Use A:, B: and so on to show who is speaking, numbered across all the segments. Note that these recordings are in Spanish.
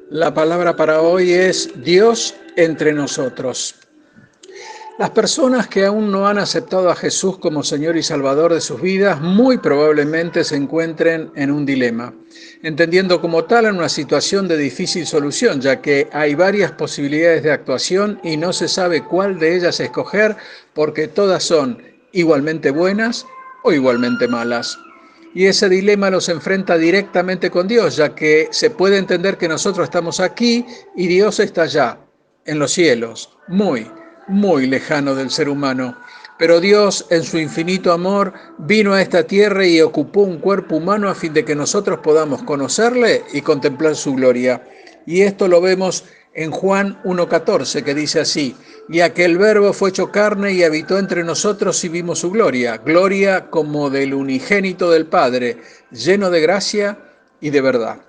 A: La palabra para hoy es Dios entre nosotros. Las personas que aún no han aceptado a Jesús como Señor y Salvador de sus vidas muy probablemente se encuentren en un dilema, entendiendo como tal en una situación de difícil solución, ya que hay varias posibilidades de actuación y no se sabe cuál de ellas escoger porque todas son igualmente buenas o igualmente malas. Y ese dilema los enfrenta directamente con Dios, ya que se puede entender que nosotros estamos aquí y Dios está allá, en los cielos, muy lejano del ser humano. Pero Dios, en su infinito amor, vino a esta tierra y ocupó un cuerpo humano a fin de que nosotros podamos conocerle y contemplar su gloria. Y esto lo vemos en Juan 1:14, que dice así: y aquel verbo fue hecho carne y habitó entre nosotros y vimos su gloria, gloria como del unigénito del Padre, lleno de gracia y de verdad.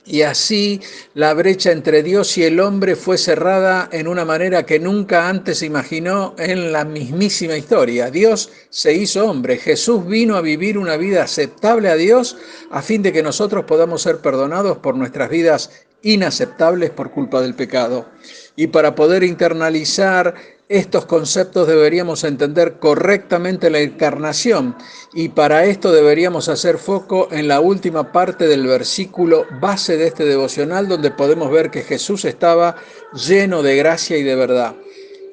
A: Y así la brecha entre Dios y el hombre fue cerrada en una manera que nunca antes se imaginó en la mismísima historia. Dios se hizo hombre, Jesús vino a vivir una vida aceptable a Dios a fin de que nosotros podamos ser perdonados por nuestras vidas inaceptables por culpa del pecado. Y para poder internalizar estos conceptos deberíamos entender correctamente la encarnación, y para esto deberíamos hacer foco en la última parte del versículo base de este devocional, donde podemos ver que Jesús estaba lleno de gracia y de verdad.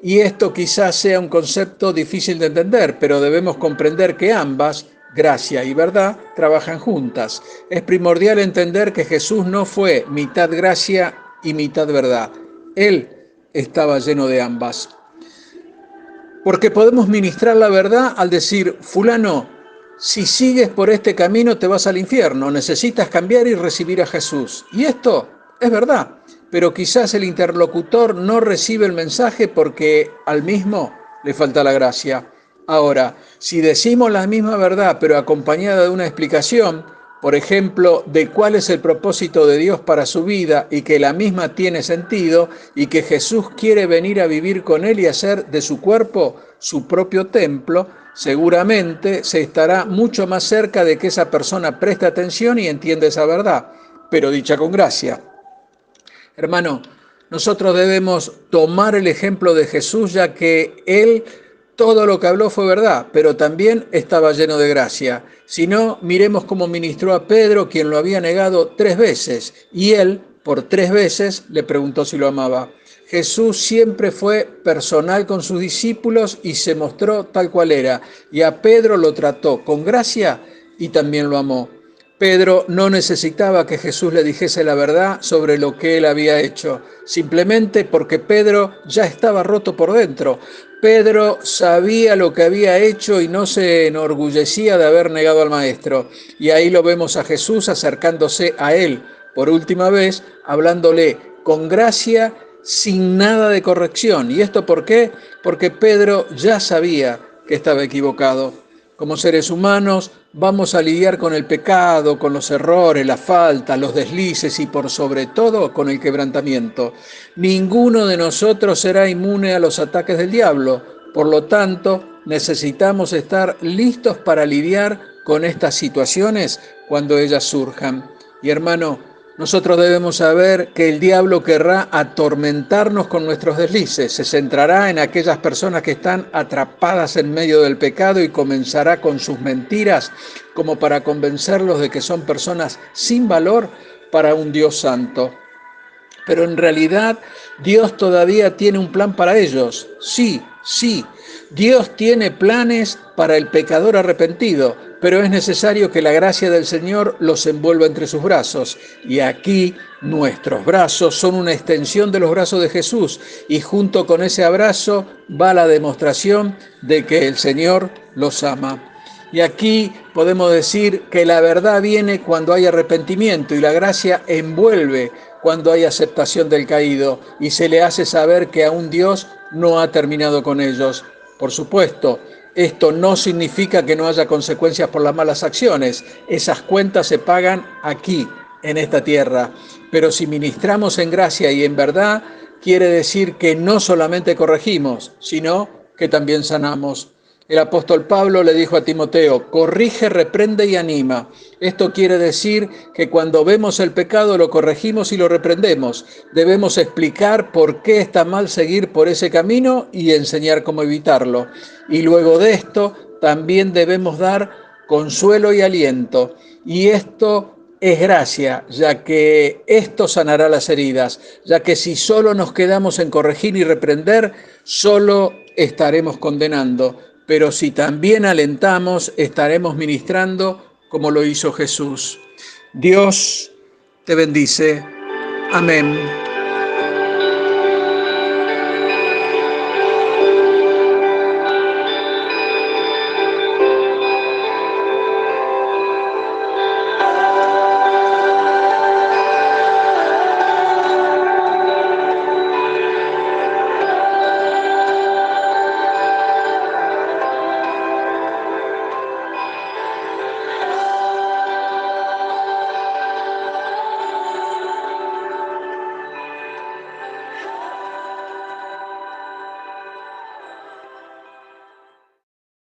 A: Y esto quizás sea un concepto difícil de entender, pero debemos comprender que ambas, gracia y verdad, trabajan juntas. Es primordial entender que Jesús no fue mitad gracia y mitad verdad. Él estaba lleno de ambas. Porque podemos ministrar la verdad al decir: fulano, si sigues por este camino te vas al infierno, necesitas cambiar y recibir a Jesús. Y esto es verdad, pero quizás el interlocutor no recibe el mensaje porque al mismo le falta la gracia. Ahora, si decimos la misma verdad pero acompañada de una explicación, por ejemplo, de cuál es el propósito de Dios para su vida y que la misma tiene sentido y que Jesús quiere venir a vivir con él y hacer de su cuerpo su propio templo, seguramente se estará mucho más cerca de que esa persona preste atención y entienda esa verdad, pero dicha con gracia. Hermano, nosotros debemos tomar el ejemplo de Jesús, ya que él todo lo que habló fue verdad, pero también estaba lleno de gracia. Si no, miremos cómo ministró a Pedro, quien lo había negado 3 veces, y él, por 3 veces, le preguntó si lo amaba. Jesús siempre fue personal con sus discípulos y se mostró tal cual era, y a Pedro lo trató con gracia y también lo amó. Pedro no necesitaba que Jesús le dijese la verdad sobre lo que él había hecho, simplemente porque Pedro ya estaba roto por dentro. Pedro sabía lo que había hecho y no se enorgullecía de haber negado al Maestro. Y ahí lo vemos a Jesús acercándose a él por última vez, hablándole con gracia, sin nada de corrección. ¿Y esto por qué? Porque Pedro ya sabía que estaba equivocado. Como seres humanos vamos a lidiar con el pecado, con los errores, la falta, los deslices y por sobre todo con el quebrantamiento. Ninguno de nosotros será inmune a los ataques del diablo. Por lo tanto, necesitamos estar listos para lidiar con estas situaciones cuando ellas surjan. Y hermano, nosotros debemos saber que el diablo querrá atormentarnos con nuestros deslices, se centrará en aquellas personas que están atrapadas en medio del pecado y comenzará con sus mentiras como para convencerlos de que son personas sin valor para un Dios santo. Pero en realidad Dios todavía tiene un plan para ellos. Sí, Dios tiene planes para el pecador arrepentido, pero es necesario que la gracia del Señor los envuelva entre sus brazos. Y aquí nuestros brazos son una extensión de los brazos de Jesús, y junto con ese abrazo va la demostración de que el Señor los ama. Y aquí podemos decir que la verdad viene cuando hay arrepentimiento y la gracia envuelve cuando hay aceptación del caído y se le hace saber que aún Dios no ha terminado con ellos. Por supuesto, esto no significa que no haya consecuencias por las malas acciones. Esas cuentas se pagan aquí, en esta tierra. Pero si ministramos en gracia y en verdad, quiere decir que no solamente corregimos, sino que también sanamos. El apóstol Pablo le dijo a Timoteo: corrige, reprende y anima. Esto quiere decir que cuando vemos el pecado lo corregimos y lo reprendemos. Debemos explicar por qué está mal seguir por ese camino y enseñar cómo evitarlo. Y luego de esto también debemos dar consuelo y aliento. Y esto es gracia, ya que esto sanará las heridas, ya que si solo nos quedamos en corregir y reprender, solo estaremos condenando. Pero si también alentamos, estaremos ministrando como lo hizo Jesús. Dios te bendice. Amén.